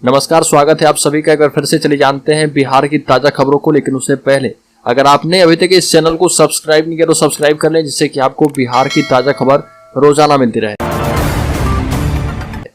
नमस्कार, स्वागत है आप सभी का। एक बार फिर से चले जानते हैं बिहार की ताजा खबरों को, लेकिन उससे पहले अगर आपने अभी तक इस चैनल को सब्सक्राइब नहीं किया तो सब्सक्राइब कर लें, जिससे कि आपको बिहार की ताजा खबर रोजाना मिलती रहे।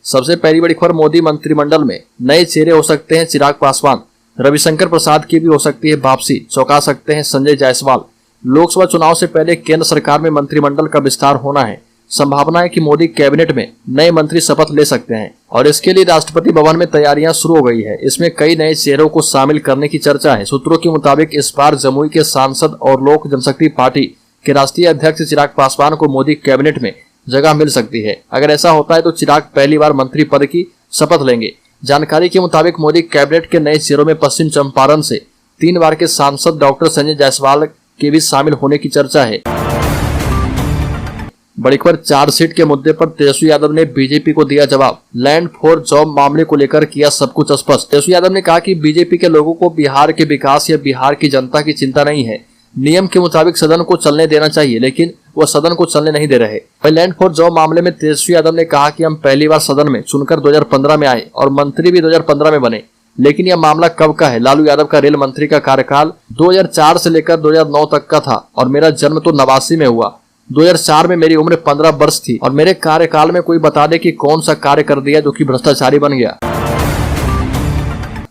सबसे पहली बड़ी खबर, मोदी मंत्रिमंडल में नए चेहरे हो सकते हैं। चिराग पासवान, रविशंकर प्रसाद की भी हो सकती है वापसी, चौंका सकते हैं संजय जायसवाल। लोकसभा चुनाव से पहले केंद्र सरकार में मंत्रिमंडल का विस्तार होना है। संभावना है कि मोदी कैबिनेट में नए मंत्री शपथ ले सकते हैं और इसके लिए राष्ट्रपति भवन में तैयारियां शुरू हो गई है। इसमें कई नए चेहरों को शामिल करने की चर्चा है। सूत्रों के मुताबिक इस बार जमुई के सांसद और लोक जनशक्ति पार्टी के राष्ट्रीय अध्यक्ष चिराग पासवान को मोदी कैबिनेट में जगह मिल सकती है। अगर ऐसा होता है तो चिराग पहली बार मंत्री पद की शपथ लेंगे। जानकारी के मुताबिक मोदी कैबिनेट के नए चेहरों में पश्चिम चंपारण से 3 बार के सांसद डॉक्टर संजय जायसवाल के भी शामिल होने की चर्चा है। बड़ी खबर, चार्जशीट के मुद्दे पर तेजस्वी यादव ने बीजेपी को दिया जवाब। लैंड फॉर जॉब मामले को लेकर किया सब कुछ स्पष्ट। तेजस्वी यादव ने कहा कि बीजेपी के लोगों को बिहार के विकास या बिहार की जनता की चिंता नहीं है। नियम के मुताबिक सदन को चलने देना चाहिए, लेकिन वह सदन को चलने नहीं दे रहे। वही लैंड फॉर जॉब मामले में तेजस्वी यादव ने कहा कि हम पहली बार सदन में चुनकर 2015 में आए और मंत्री भी 2015 में बने, लेकिन यह मामला कब का है। लालू यादव का रेल मंत्री का कार्यकाल 2004 से लेकर 2009 तक का था और मेरा जन्म तो 89 में हुआ। 2004 में मेरी उम्र 15 वर्ष थी और मेरे कार्यकाल में कोई बता दे कि कौन सा कार्य कर दिया जो कि भ्रष्टाचारी बन गया।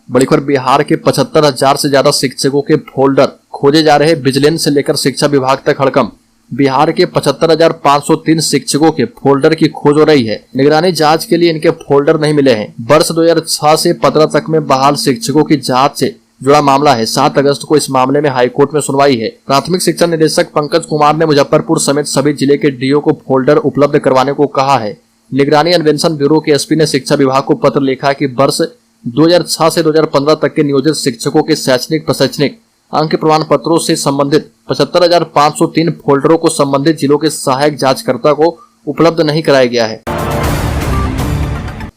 बड़ी खबर, बिहार के 75,000 से ज्यादा शिक्षकों के फोल्डर खोजे जा रहे। विजिलेंस से लेकर शिक्षा विभाग तक हड़कंप। बिहार के 75,503 शिक्षकों के फोल्डर की खोज हो रही है। निगरानी जांच के लिए इनके फोल्डर नहीं मिले हैं। वर्ष 2006 से 15 तक में बहाल शिक्षकों की जांच से जुड़ा मामला है। 7 अगस्त को इस मामले में हाईकोर्ट में सुनवाई है। प्राथमिक शिक्षा निदेशक पंकज कुमार ने मुजफ्फरपुर समेत सभी जिले के डीओ को फोल्डर उपलब्ध करवाने को कहा है। निगरानी अन्वेषण ब्यूरो के एसपी ने शिक्षा विभाग को पत्र लिखा कि वर्ष 2006 से 2015 तक के नियोजित शिक्षकों के शैक्षणिक प्रशैक्षणिक अंक प्रमाण पत्रों से संबंधित 75,503 फोल्डरों को संबंधित जिलों के सहायक जांचकर्ता को उपलब्ध नहीं कराया गया है।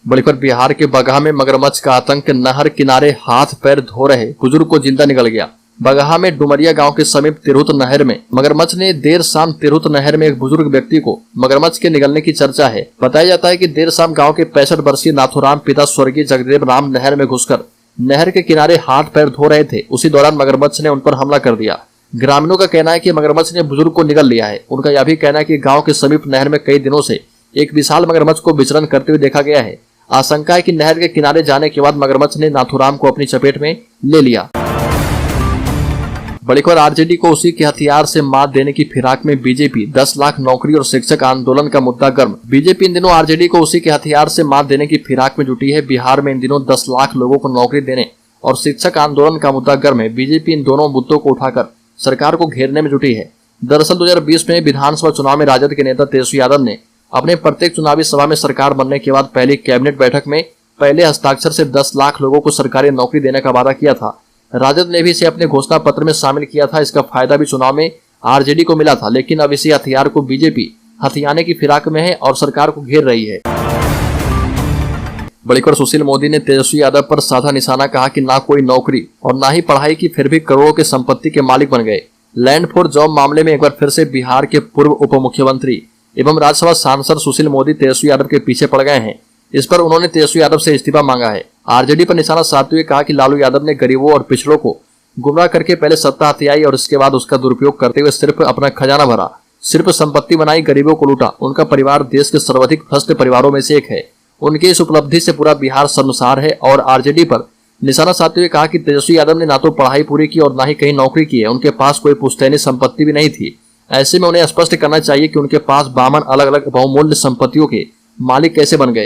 बड़ी खबर, बिहार के बगहा में मगरमच्छ का आतंक। नहर किनारे हाथ पैर धो रहे बुजुर्ग को जिंदा निकल गया। बगहा में डुमरिया गांव के समीप तिरहुत नहर में मगरमच्छ ने देर शाम तिरहुत नहर में एक बुजुर्ग व्यक्ति को मगरमच्छ के निगलने की चर्चा है। बताया जाता है कि देर शाम गांव के 65 वर्षीय नाथुराम पिता स्वर्गीय जगदेव राम नहर में घुसकर नहर के किनारे हाथ पैर धो रहे थे। उसी दौरान मगरमच्छ ने उन पर हमला कर दिया। ग्रामीणों का कहना है कि मगरमच्छ ने बुजुर्ग को निगल लिया है। उनका यह भी कहना है कि गाँव के समीप नहर में कई दिनों से एक विशाल मगरमच्छ को विचरण करते हुए देखा गया है। आशंका है कि नहर के किनारे जाने के बाद मगरमच्छ ने नाथुराम को अपनी चपेट में ले लिया। बड़ी खबर, आरजेडी को उसी के हथियार से मात देने की फिराक में बीजेपी। 10 लाख नौकरी और शिक्षक आंदोलन का मुद्दा गर्म। बीजेपी इन दिनों आरजेडी को उसी के हथियार से मात देने की फिराक में जुटी है। बिहार में इन दिनों 10 लाख लोगों को नौकरी देने और शिक्षक आंदोलन का मुद्दा गर्म है। बीजेपी इन दोनों मुद्दों को उठाकर सरकार को घेरने में जुटी है। दरअसल 2020 में विधानसभा चुनाव में राजद के नेता तेजस्वी यादव ने अपने प्रत्येक चुनावी सभा में सरकार बनने के बाद पहली कैबिनेट बैठक में पहले हस्ताक्षर से 10 लाख लोगों को सरकारी नौकरी देने का वादा किया था। राजद ने भी इसे अपने घोषणा पत्र में शामिल किया था। इसका फायदा भी चुनाव में आरजेडी को मिला था, लेकिन अब इसी हथियार को बीजेपी हथियाने की फिराक में है और सरकार को घेर रही है। बड़ी खबर, सुशील मोदी ने तेजस्वी यादव पर साधा निशाना, कहा कि ना कोई नौकरी और ना ही पढ़ाई की, फिर भी करोड़ों के संपत्ति के मालिक बन गए। लैंड फॉर जॉब मामले में एक बार फिर से बिहार के पूर्व उप मुख्यमंत्री एवं राज्यसभा सांसद सुशील मोदी तेजस्वी यादव के पीछे पड़ गए हैं। इस पर उन्होंने तेजस्वी यादव से इस्तीफा मांगा है। आरजेडी पर निशाना साधते हुए कहा कि लालू यादव ने गरीबों और पिछड़ों को गुमराह करके पहले सत्ता हथियाई और इसके बाद उसका दुरुपयोग करते हुए सिर्फ अपना खजाना भरा, सिर्फ संपत्ति बनाई, गरीबों को लूटा। उनका परिवार देश के सर्वाधिक भ्रष्ट परिवारों में से एक है। उनकी इस उपलब्धि से पूरा बिहार शर्मसार है और आरजेडी पर निशाना साधते हुए कहा कि तेजस्वी यादव ने ना तो पढ़ाई पूरी की और ना ही कहीं नौकरी की है। उनके पास कोई पुश्तैनी संपत्ति भी नहीं थी। ऐसे में उन्हें स्पष्ट करना चाहिए कि उनके पास 52 अलग अलग बहुमूल्य संपत्तियों के मालिक कैसे बन गए।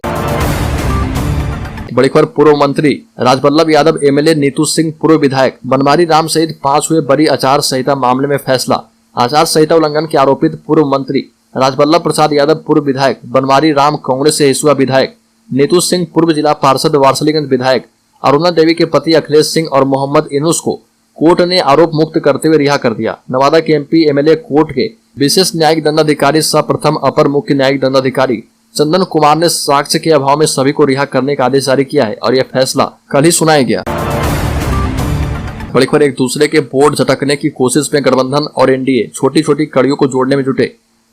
बड़ी खबर, पूर्व मंत्री राजबल्लभ यादव, एमएलए नीतू सिंह, पूर्व विधायक बनवारी राम सहित 5 हुए बड़ी आचार संहिता मामले में फैसला। आचार संहिता उल्लंघन के आरोपित पूर्व मंत्री राजबल्लभ प्रसाद यादव, पूर्व विधायक बनवारी राम, कांग्रेस से हिसुआ विधायक नीतू सिंह, पूर्व जिला पार्षद वारसलीगंज विधायक अरुणा देवी के पति अखिलेश सिंह और मोहम्मद इनुस को कोर्ट ने आरोप मुक्त करते हुए रिहा कर दिया। नवादा के एमपी एमएलए कोर्ट के विशेष न्यायिक दंडाधिकारी सह प्रथम अपर मुख्य न्यायिक दंडाधिकारी चंदन कुमार ने साक्ष्य के अभाव में सभी को रिहा करने का आदेश जारी किया है और यह फैसला कल ही सुनाया गया। बड़ी खबर, एक दूसरे के वोट झटकने की कोशिश में गठबंधन और एनडीए छोटी छोटी कड़ियों को जोड़ने में जुटे।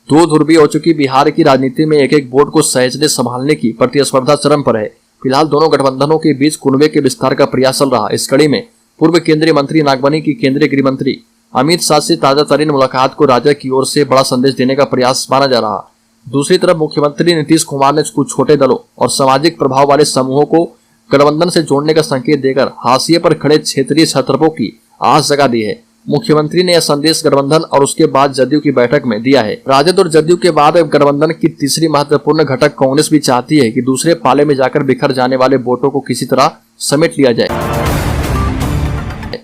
2 ध्रुवीय हो चुकी बिहार की राजनीति में एक एक वोट को सहजने संभालने की प्रतिस्पर्धा चरम पर है। फिलहाल दोनों गठबंधनों के बीच कुनबे के विस्तार का प्रयास चल रहा। इस कड़ी में पूर्व केंद्रीय मंत्री नागबनी की केंद्रीय गृह मंत्री अमित शाह से ताजा तरीन मुलाकात को राज्य की ओर से बड़ा संदेश देने का प्रयास माना जा रहा। दूसरी तरफ मुख्यमंत्री नीतीश कुमार ने कुछ छोटे दलों और सामाजिक प्रभाव वाले समूहों को गठबंधन से जोड़ने का संकेत देकर हाशिए पर खड़े क्षेत्रीय छत्रपों की आस जगा दी है। मुख्यमंत्री ने यह संदेश गठबंधन और उसके बाद जदयू की बैठक में दिया है। राजद और जदयू के बाद गठबंधन की तीसरी महत्वपूर्ण घटक कांग्रेस भी चाहती है कि दूसरे पाले में जाकर बिखर जाने वाले वोटों को किसी तरह समेट लिया जाए।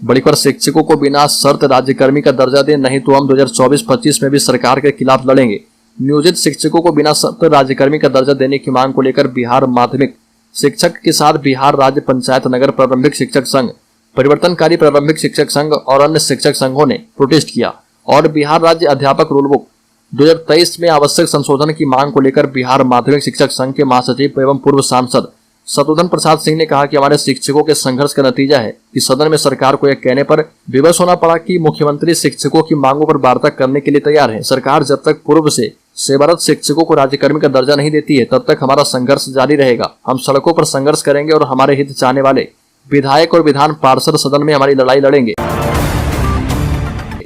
बड़ी खबर, शिक्षकों को बिना शर्त राज्यकर्मी का दर्जा दें, नहीं तो हम 2024-25 में भी सरकार के खिलाफ लड़ेंगे। नियोजित शिक्षकों को बिना शर्त राज्यकर्मी का दर्जा देने की मांग को लेकर बिहार माध्यमिक शिक्षक के साथ बिहार राज्य पंचायत नगर प्रारंभिक शिक्षक संघ, परिवर्तनकारी प्रारंभिक शिक्षक संघ और अन्य शिक्षक संघों ने प्रोटेस्ट किया और बिहार राज्य अध्यापक रूलबुक 2023 में आवश्यक संशोधन की मांग को लेकर बिहार माध्यमिक शिक्षक संघ के महासचिव एवं पूर्व सांसद शत्रुघ्न प्रसाद सिंह ने कहा कि हमारे शिक्षकों के संघर्ष का नतीजा है कि सदन में सरकार को यह कहने पर विवश होना पड़ा कि मुख्यमंत्री शिक्षकों की मांगों पर वार्ता करने के लिए तैयार है। सरकार जब तक पूर्व से सेवारत शिक्षकों को राज्यकर्मी का दर्जा नहीं देती है तब तक हमारा संघर्ष जारी रहेगा। हम सड़कों पर संघर्ष करेंगे और हमारे हित चाहने वाले विधायक और विधान पार्षद सदन में हमारी लड़ाई लड़ेंगे।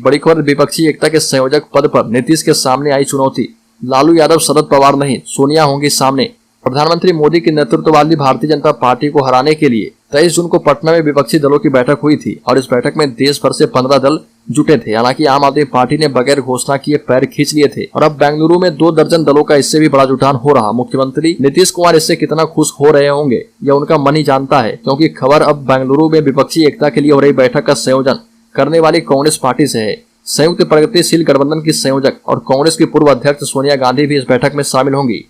बड़ी खबर, विपक्षी एकता के संयोजक पद पर नीतीश के सामने आई चुनौती। लालू यादव शरद पवार नहीं, सोनिया होंगी सामने। प्रधानमंत्री मोदी के नेतृत्व वाली भारतीय जनता पार्टी को हराने के लिए 23 जून को पटना में विपक्षी दलों की बैठक हुई थी और इस बैठक में देश भर से 15 दल जुटे थे। हालांकि आम आदमी पार्टी ने बगैर घोषणा किए पैर खींच लिए थे और अब बेंगलुरु में 2 दर्जन दलों का इससे भी बड़ा जुटान हो रहा। मुख्यमंत्री नीतीश कुमार इससे कितना खुश हो रहे होंगे यह उनका मन ही जानता है, क्योंकि खबर अब बेंगलुरु में विपक्षी एकता के लिए हो रही बैठक का संयोजन करने वाली कांग्रेस पार्टी से है। संयुक्त प्रगतिशील गठबंधन की संयोजक और कांग्रेस की पूर्व अध्यक्ष सोनिया गांधी भी इस बैठक में शामिल होंगी।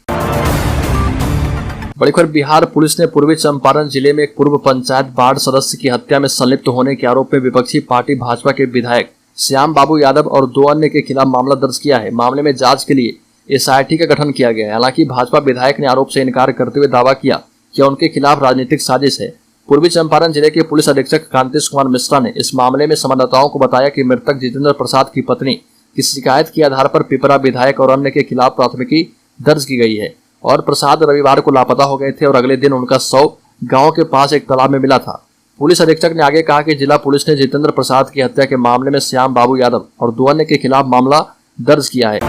बड़ी खबर, बिहार पुलिस ने पूर्वी चंपारण जिले में एक पूर्व पंचायत वार्ड सदस्य की हत्या में संलिप्त होने के आरोप में विपक्षी पार्टी भाजपा के विधायक श्याम बाबू यादव और 2 अन्य के खिलाफ मामला दर्ज किया है। मामले में जांच के लिए SIT का गठन किया गया है। हालांकि भाजपा विधायक ने आरोप से इनकार करते हुए दावा किया कि उनके खिलाफ राजनीतिक साजिश है। पूर्वी चंपारण जिले के पुलिस अधीक्षक कांतिश कुमार मिश्रा ने इस मामले में संवाददाताओं को बताया कि मृतक जितेंद्र प्रसाद की पत्नी की शिकायत के आधार पर पिपरा विधायक और अन्य के खिलाफ प्राथमिकी दर्ज की गई है और प्रसाद रविवार को लापता हो गए थे और अगले दिन उनका शव गांव के पास एक तालाब में मिला था। पुलिस अधीक्षक ने आगे कहा कि जिला पुलिस ने जितेंद्र प्रसाद की हत्या के मामले में श्याम बाबू यादव और 2 अन्य के खिलाफ मामला दर्ज किया है।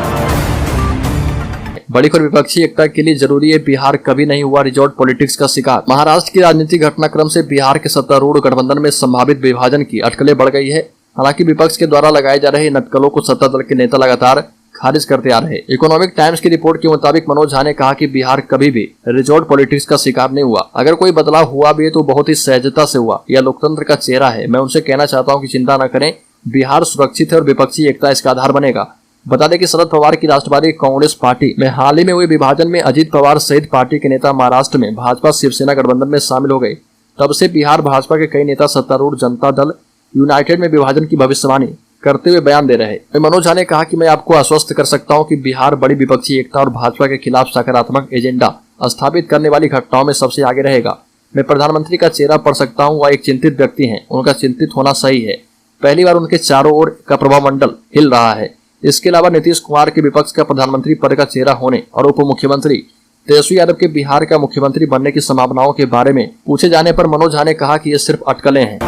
बड़ी खबर, विपक्षी एकता के लिए जरूरी है, बिहार कभी नहीं हुआ रिजॉर्ट पॉलिटिक्स का शिकार। महाराष्ट्र की राजनीतिक घटनाक्रम से बिहार के सत्तारूढ़ गठबंधन में संभावित विभाजन की अटकलें बढ़ गई है। हालांकि विपक्ष के द्वारा लगाए जा रहे नटकलों को सत्ता दल के नेता लगातार खारिज करते आ रहे। इकोनॉमिक टाइम्स की रिपोर्ट के मुताबिक मनोज झा ने कहा कि बिहार कभी भी रिजॉर्ट पॉलिटिक्स का शिकार नहीं हुआ। अगर कोई बदलाव हुआ भी है तो बहुत ही सहजता से हुआ। यह लोकतंत्र का चेहरा है। मैं उनसे कहना चाहता हूं कि चिंता न करें, बिहार सुरक्षित है और विपक्षी एकता इसका आधार बनेगा। बता दें कि शरद पवार की राष्ट्रवादी कांग्रेस पार्टी में हाल ही में हुए विभाजन में अजित पवार सहित पार्टी के नेता महाराष्ट्र में भाजपा शिवसेना गठबंधन में शामिल हो गए। तब से बिहार भाजपा के कई नेता सत्तारूढ़ जनता दल यूनाइटेड में विभाजन की भविष्यवाणी करते हुए बयान दे रहे। मनोज झा ने कहा कि मैं आपको आश्वस्त कर सकता हूं कि बिहार बड़ी विपक्षी एकता और भाजपा के खिलाफ सकारात्मक एजेंडा स्थापित करने वाली घटनाओं में सबसे आगे रहेगा। मैं प्रधानमंत्री का चेहरा पढ़ सकता हूं, वह एक चिंतित व्यक्ति हैं। उनका चिंतित होना सही है। पहली बार उनके चारों ओर का प्रभाव मंडल हिल रहा है। इसके अलावा नीतीश कुमार के विपक्ष का प्रधानमंत्री पद का चेहरा होने और उप मुख्यमंत्री तेजस्वी यादव के बिहार का मुख्यमंत्री बनने की संभावनाओं के बारे में पूछे जाने पर मनोज झा ने कहा कि ये सिर्फ अटकलें हैं।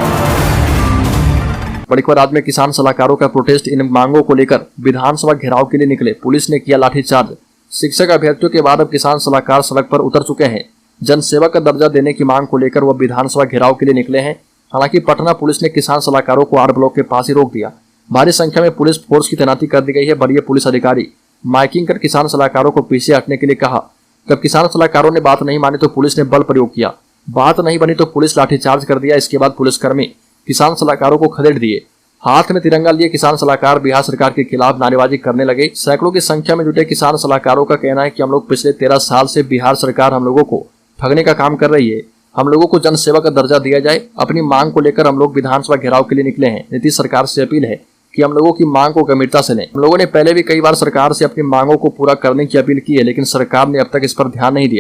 बड़ी खबर, राज्य में किसान सलाहकारों का प्रोटेस्ट। इन मांगों को लेकर विधानसभा घेराव के लिए निकले। पुलिस ने किया लाठीचार्ज। शिक्षक अभ्यर्थियों के बाद अब किसान सलाहकार सड़क पर उतर चुके हैं। जनसेवा का दर्जा देने की मांग को लेकर वह विधानसभा घेराव के लिए निकले हैं। हालांकि पटना पुलिस ने किसान सलाहकारों को R ब्लॉक के पास ही रोक दिया। भारी संख्या में पुलिस फोर्स की तैनाती कर दी गई है। वरीय पुलिस अधिकारी माइकिंग कर किसान सलाहकारों को पीछे हटने के लिए कहा। जब किसान सलाहकारों ने बात नहीं मानी तो पुलिस ने बल प्रयोग किया। बात नहीं बनी तो पुलिस लाठीचार्ज कर दिया। इसके बाद पुलिसकर्मी किसान सलाहकारों को खदेड़ दिए। हाथ में तिरंगा लिए किसान सलाहकार बिहार सरकार के खिलाफ नारेबाजी करने लगे। सैकड़ों की संख्या में जुटे किसान सलाहकारों का कहना है कि हम लोग पिछले 13 साल से बिहार सरकार हम लोगों को ठगने का काम कर रही है। हम लोगों को जनसेवा का दर्जा दिया जाए। अपनी मांग को लेकर हम लोग विधानसभा घेराव के लिए निकले हैं। नीतीश सरकार से अपील है कि हम लोगों की मांग को गंभीरता से लें। हम लोगों ने पहले भी कई बार सरकार से अपनी मांगों को पूरा करने की अपील की है, लेकिन सरकार ने अब तक इस पर ध्यान नहीं दिया।